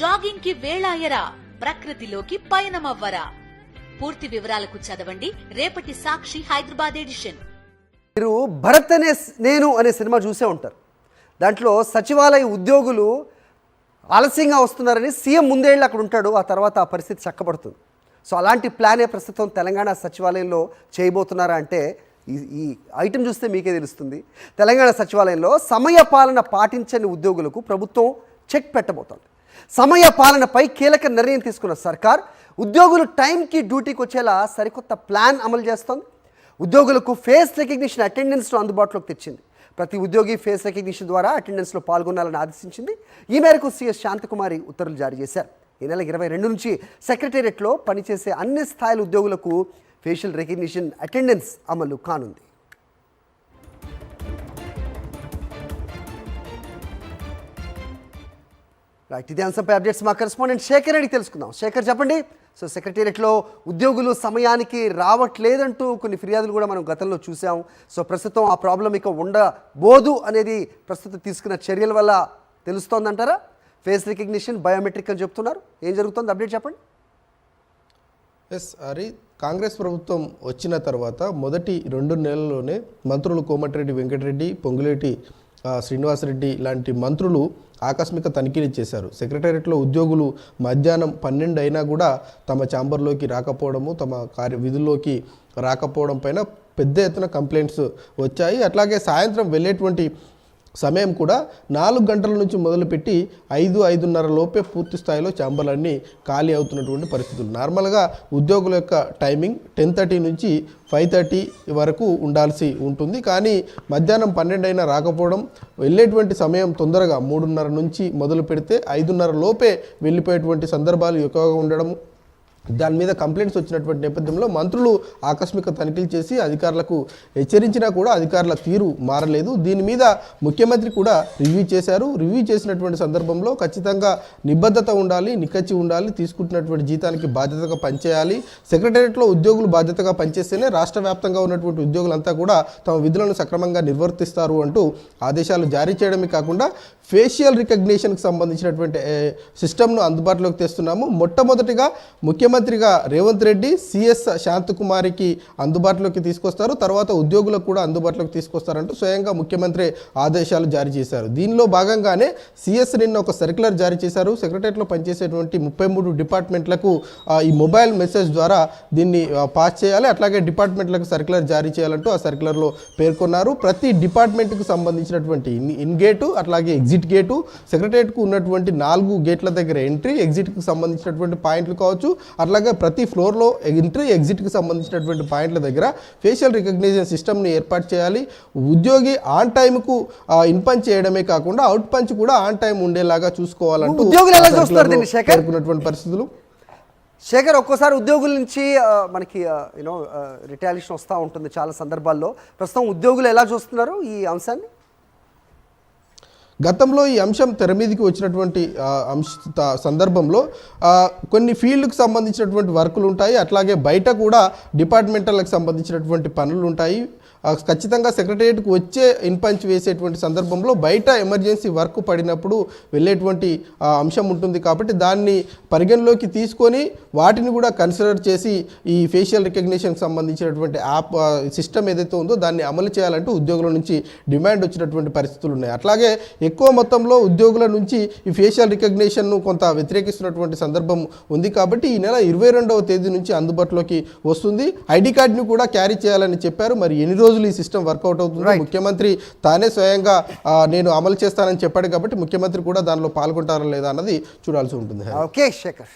Jogging కి వేళాయరా, ప్రకృతిలోకి పయనమవ్వరా. పూర్తి వివరాలకు చదవండి రేపటి సాక్షి హైదరాబాద్ ఎడిషన్. మీరు భరత్ అనే సినిమా చూసే ఉంటారు. దాంట్లో సచివాలయ ఉద్యోగులు ఆలస్యంగా వస్తున్నారని సీఎం ముందేళ్ళు అక్కడ ఉంటాడు, ఆ తర్వాత ఆ పరిస్థితి చక్కబడుతుంది. సో అలాంటి ప్లానే ప్రస్తుతం తెలంగాణ సచివాలయంలో చేయబోతున్నారా అంటే ఈ ఐటెం చూస్తే మీకే తెలుస్తుంది. తెలంగాణ సచివాలయంలో సమయ పాలన పాటించని ఉద్యోగులకు ప్రభుత్వం చెక్ పెట్టబోతోంది. సమయ పాలనపై కీలక నిర్ణయం తీసుకున్న సర్కార్ ఉద్యోగులు టైంకి డ్యూటీకి వచ్చేలా సరికొత్త ప్లాన్ అమలు చేస్తోంది. ఉద్యోగులకు ఫేస్ రికగ్నిషన్ అటెండెన్స్ను అందుబాటులోకి తెచ్చింది. ప్రతి ఉద్యోగి ఫేస్ రికగ్నిషన్ ద్వారా అటెండెన్స్లో పాల్గొనాలని ఆదేశించింది. ఈ మేరకు సీఎస్ శాంతకుమారి ఉత్తర్వులు జారీ చేశారు. ఈ నెల 22 నుంచి సెక్రటేరియట్లో పనిచేసే అన్ని స్థాయిల ఉద్యోగులకు ఫేషియల్ రికగ్నిషన్ అటెండెన్స్ అమలు కానుంది. రైట్, ఇదే అంశంపై అప్డేట్స్ మా కరెస్పాండెంట్ శేఖర్ అడిగి తెలుసుకుందాం. శేఖర్ చెప్పండి. సో సెక్రటేరియట్లో ఉద్యోగులు సమయానికి రావట్లేదంటూ కొన్ని ఫిర్యాదులు కూడా మనం గతంలో చూసాం. సో ప్రస్తుతం ఆ ప్రాబ్లం ఇక ఉండబోదు అనేది ప్రస్తుతం తీసుకున్న చర్యల వల్ల తెలుస్తోందంటారా? ఫేస్ రికగ్నిషన్, బయోమెట్రిక్ అని చెప్తున్నారు. ఏం జరుగుతుంది? అప్డేట్ చెప్పండి. హరి, కాంగ్రెస్ ప్రభుత్వం వచ్చిన తర్వాత మొదటి 2 నెలల్లోనే మంత్రులు కోమటిరెడ్డి వెంకటరెడ్డి, పొంగులేటి శ్రీనివాసరెడ్డి లాంటి మంత్రులు ఆకస్మిక తనిఖీలు చేశారు. సెక్రటేరియట్లో ఉద్యోగులు మధ్యాహ్నం 12 అయినా కూడా తమ ఛాంబర్లోకి రాకపోవడము, తమ విధుల్లోకి రాకపోవడం పైన పెద్ద ఎత్తున కంప్లైంట్స్ వచ్చాయి. అట్లాగే సాయంత్రం వెళ్ళేటువంటి సమయం కూడా 4 గంటల నుంచి మొదలుపెట్టి 5-5:30 లోపే పూర్తి స్థాయిలో ఛాంబర్లన్నీ ఖాళీ అవుతున్నటువంటి పరిస్థితులు. నార్మల్గా ఉద్యోగుల యొక్క టైమింగ్ 10:30 నుంచి 5:30 వరకు ఉండాల్సి ఉంటుంది. కానీ మధ్యాహ్నం 12 అయినా రాకపోవడం, వెళ్ళేటువంటి సమయం తొందరగా 3:30 నుంచి మొదలు పెడితే 5:30 లోపే వెళ్ళిపోయేటువంటి సందర్భాలు ఎక్కువగా ఉండడం, దాని మీద కంప్లైంట్స్ వచ్చినటువంటి నేపథ్యంలో మంత్రులు ఆకస్మిక తనిఖీలు చేసి అధికారులకు హెచ్చరించినా కూడా అధికారుల తీరు మారలేదు. దీని మీద ముఖ్యమంత్రి కూడా రివ్యూ చేశారు. రివ్యూ చేసినటువంటి సందర్భంలో ఖచ్చితంగా నిబద్ధత ఉండాలి, నిక్కచ్చి ఉండాలి, తీసుకుంటున్నటువంటి జీతానికి బాధ్యతగా పనిచేయాలి. సెక్రటేరియట్లో ఉద్యోగులు బాధ్యతగా పనిచేస్తేనే రాష్ట్ర వ్యాప్తంగా ఉన్నటువంటి ఉద్యోగులంతా కూడా తమ విధులను సక్రమంగా నిర్వర్తిస్తారు అంటూ ఆదేశాలు జారీ చేయడమే కాకుండా ఫేషియల్ రికగ్నిషన్కి సంబంధించినటువంటి సిస్టమ్ను అందుబాటులోకి తెస్తున్నాము. మొట్టమొదటిగా ముఖ్యమంత్రిగా రేవంత్ రెడ్డి సీఎస్ శాంతకుమారికి అందుబాటులోకి తీసుకొస్తారు, తర్వాత ఉద్యోగులకు కూడా అందుబాటులోకి తీసుకొస్తారంటూ స్వయంగా ముఖ్యమంత్రి ఆదేశాలు జారీ చేశారు. దీనిలో భాగంగానే సీఎస్ నిన్న ఒక సర్క్యులర్ జారీ చేశారు. సెక్రటేరియట్లో పనిచేసేటువంటి 33 డిపార్ట్మెంట్లకు ఈ మొబైల్ మెసేజ్ ద్వారా దీన్ని పాస్ చేయాలి, అట్లాగే డిపార్ట్మెంట్లకు సర్క్యులర్ జారీ చేయాలంటూ ఆ సర్క్యులర్లో పేర్కొన్నారు. ప్రతి డిపార్ట్మెంట్కు సంబంధించినటువంటి ఇన్ గేటు, అట్లాగే ఎగ్జిట్ గేటు, సెక్రటేరియట్కు ఉన్నటువంటి 4 గేట్ల దగ్గర ఎంట్రీ, ఎగ్జిట్కి సంబంధించినటువంటి పాయింట్లు కావచ్చు, అట్లాగే ప్రతి ఫ్లోర్లో ఎంట్రీ, ఎగ్జిట్కి సంబంధించినటువంటి పాయింట్ల దగ్గర ఫేషియల్ రికగ్నిషన్ సిస్టమ్ని ఏర్పాటు చేయాలి. ఉద్యోగి ఆన్ టైంకు ఇన్ పంచ్ చేయడమే కాకుండా అవుట్ పంచ్ కూడా ఆన్ టైం ఉండేలాగా చూసుకోవాలంటూ పేర్కొన్నటువంటి పరిస్థితులు. శేఖర్, ఒక్కోసారి ఉద్యోగుల నుంచి మనకి రిటాలియేషన్ వస్తూ ఉంటుంది చాలా సందర్భాల్లో. ప్రస్తుతం ఉద్యోగులు ఎలా చూస్తున్నారు ఈ అంశాన్ని? గతంలో ఈ అంశం తెర మీదకి వచ్చినటువంటి సందర్భంలో కొన్ని ఫీల్డ్కి సంబంధించినటువంటి వర్కులు ఉంటాయి, అట్లాగే బయట కూడా డిపార్ట్మెంటల్కి సంబంధించినటువంటి పనులు ఉంటాయి. ఖచ్చితంగా సెక్రటేరియట్కు వచ్చే ఇన్పంచ్ వేసేటువంటి సందర్భంలో బయట ఎమర్జెన్సీ వర్క్ పడినప్పుడు వెళ్ళేటువంటి అంశం ఉంటుంది. కాబట్టి దాన్ని పరిగణలోకి తీసుకొని వాటిని కూడా కన్సిడర్ చేసి ఈ ఫేషియల్ రికగ్నిషన్కి సంబంధించినటువంటి యాప్ సిస్టమ్ ఏదైతే ఉందో దాన్ని అమలు చేయాలంటూ ఉద్యోగుల నుంచి డిమాండ్ వచ్చినటువంటి పరిస్థితులు ఉన్నాయి. అట్లాగే ఎక్కువ మొత్తంలో ఉద్యోగుల నుంచి ఈ ఫేషియల్ రికగ్నిషన్ను కొంత వ్యతిరేకిస్తున్నటువంటి సందర్భం ఉంది. కాబట్టి ఈ నెల 22వ తేదీ నుంచి అందుబాటులోకి వస్తుంది. ఐడి కార్డుని కూడా క్యారీ చేయాలని చెప్పారు. మరి ఎన్ని రోజులు ఈ సిస్టమ్ వర్కౌట్ అవుతుంది? ముఖ్యమంత్రి తానే స్వయంగా నేను అమలు చేస్తానని చెప్పాడు కాబట్టి ముఖ్యమంత్రి కూడా దానిలో పాల్గొంటారా లేదా అన్నది చూడాల్సి ఉంటుంది. ఓకే శేఖర్.